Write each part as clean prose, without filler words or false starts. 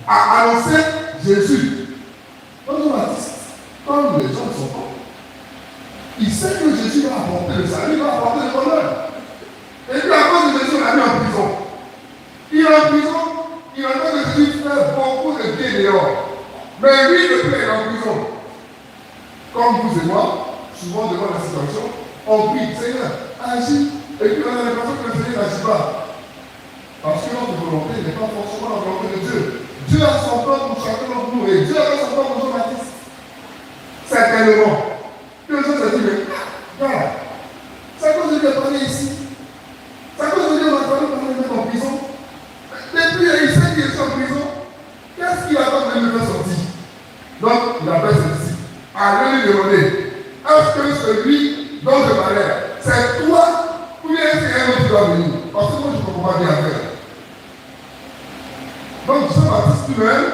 a annoncé Jésus. Donc Jean-Baptiste, comme les gens sont cons, il sait que Jésus va apporter le salut, va apporter le bonheur. Et puis à cause de Jésus, on l'a mis en prison. Il est en prison, il entend que Jésus fait beaucoup de bien dehors. Mais lui, le père est en prison. Comme vous et moi, souvent devant la situation, on prie, Seigneur, agis. Et puis on a l'impression que le Seigneur n'agit pas. Parce que notre volonté n'est pas forcément la volonté de Dieu. Dieu a son plan pour chacun d'entre nous. Et Dieu a son plan pour Jean-Baptiste. Certainement. Que les gens se disent, mais voilà. C'est à cause de Dieu qui a parlé ici. C'est à cause de Dieu qui a parlé pour nous mettre en prison. Depuis, il sait qu'il est en prison. Qu'est-ce qu'il attend de le faire sortir? Donc, il appelle ses disciples. Allez lui demander, est-ce que celui dont je parlais, c'est toi ou bien c'est un autre qui va venir? Parce que moi, je ne comprends pas bien faire. Donc, Jean-Baptiste lui-même,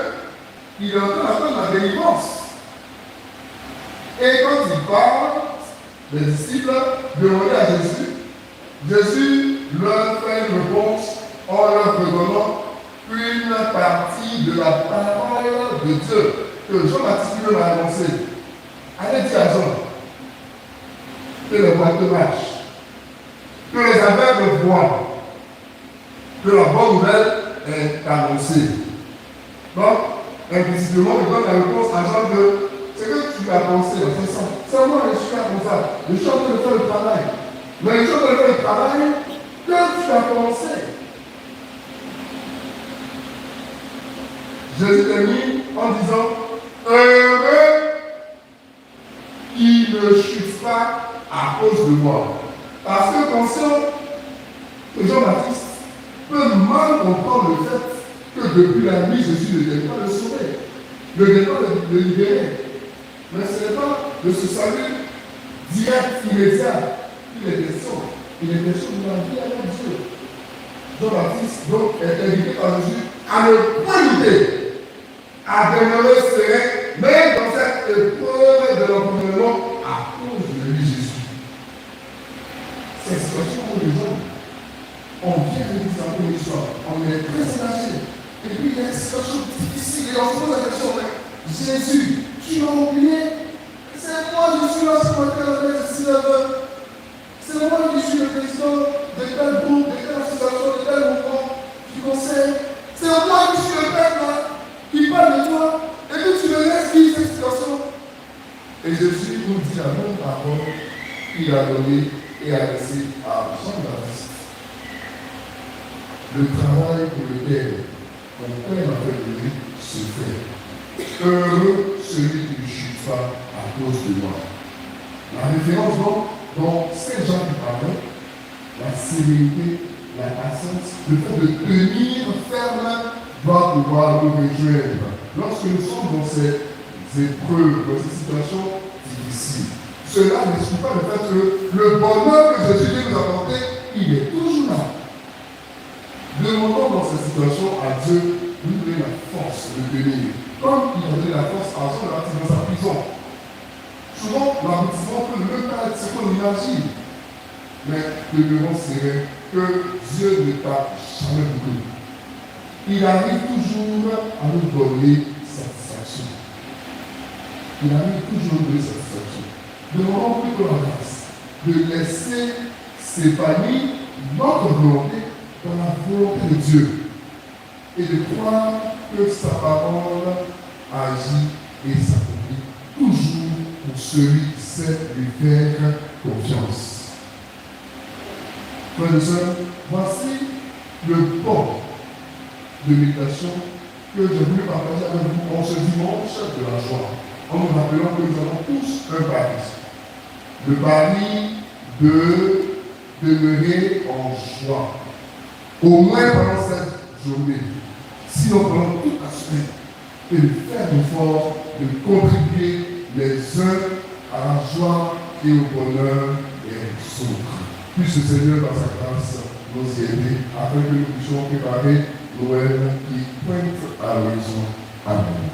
il est en train d'attendre la délivrance. Et quand il parle, les disciples demandaient à Jésus, Jésus leur fait une réponse en leur redonnant une partie de la parole de Dieu que Jean-Baptiste lui-même a annoncé. Allez dire à Jean que les boiteux marchent, que les aveugles voient, que la bonne nouvelle est annoncée. Donc, implicitement, il donne la réponse à Jean que ce que tu as pensé, c'est ça. C'est moi, je suis là comme ça. Je suis en train de faire le travail. Mais je suis en train de faire le travail que tu as pensé. Jésus termine en disant, heureux qui ne chute pas à cause de moi. Parce que conscient que Jean-Baptiste peut mal comprendre le fait que depuis la nuit, Jésus ne vient pas le sauver, ne vient pas le libérer. Mais ce n'est pas de ce salut direct, immédiat, qu'il est question. Il est question de la vie avec Dieu. Jean-Baptiste donc est invité par Jésus à ne pas lutter, à demeurer serein, même dans cette épreuve de l'environnement à cause de lui Jésus. C'est une situation où les gens, on vient de nous avoir une histoire, on est très énergique. Et puis il y a une situation difficile et on se pose la question, Jésus, tu l'as oublié? C'est moi, je suis là ce matin, c'est moi qui suis le président de tel groupe, de telle association, de tel mouvement, du conseil. C'est moi qui suis le peuple là, qui parle de toi, et que tu me laisses vivre cette situation. Et Jésus nous dit la même parole qu'il a donnée et adressée à Jean-Baptiste. Le travail pour lequel mon Père m'a fait venir se fait. Heureux celui qui ne chute pas à cause de moi. La référence donc, dont ces gens qui parlaient, la sérénité, la patience, le fait de tenir ferme doit pouvoir nous rejoindre lorsque nous sommes dans ces épreuves, dans ces situations difficiles. Cela n'exclut pas le fait que le bonheur que Jésus vient nous apporter, il est toujours là. Demandons dans ces situations à Dieu de nous donner la force de tenir. Comme il a donné la force à Jean-Baptiste dans sa prison. Souvent, l'aboutissement peut ne pas être ce qu'on imagine. Mais demeurons sereins que Dieu ne t'a jamais oublié. Il arrive toujours à nous donner satisfaction. Il arrive toujours à nous donner satisfaction. Demandons plutôt la grâce de laisser s'épanouir notre volonté dans la volonté de Dieu et de croire que sa parole agit et s'accomplit toujours pour celui qui sait lui faire confiance. Frères et sœurs, voici le bon de méditation que j'ai voulu partager avec vous en ce dimanche de la joie, en nous rappelant que nous avons tous un pari. Le pari de demeurer en joie, au moins pendant cette journée, sinon pendant toute la semaine, et de faire l'effort de contribuer les uns à la joie et au bonheur des autres. Puisse le Seigneur, par sa grâce, nous y aider afin que nous puissions préparer Noël qui pointe à l'horizon. Amen.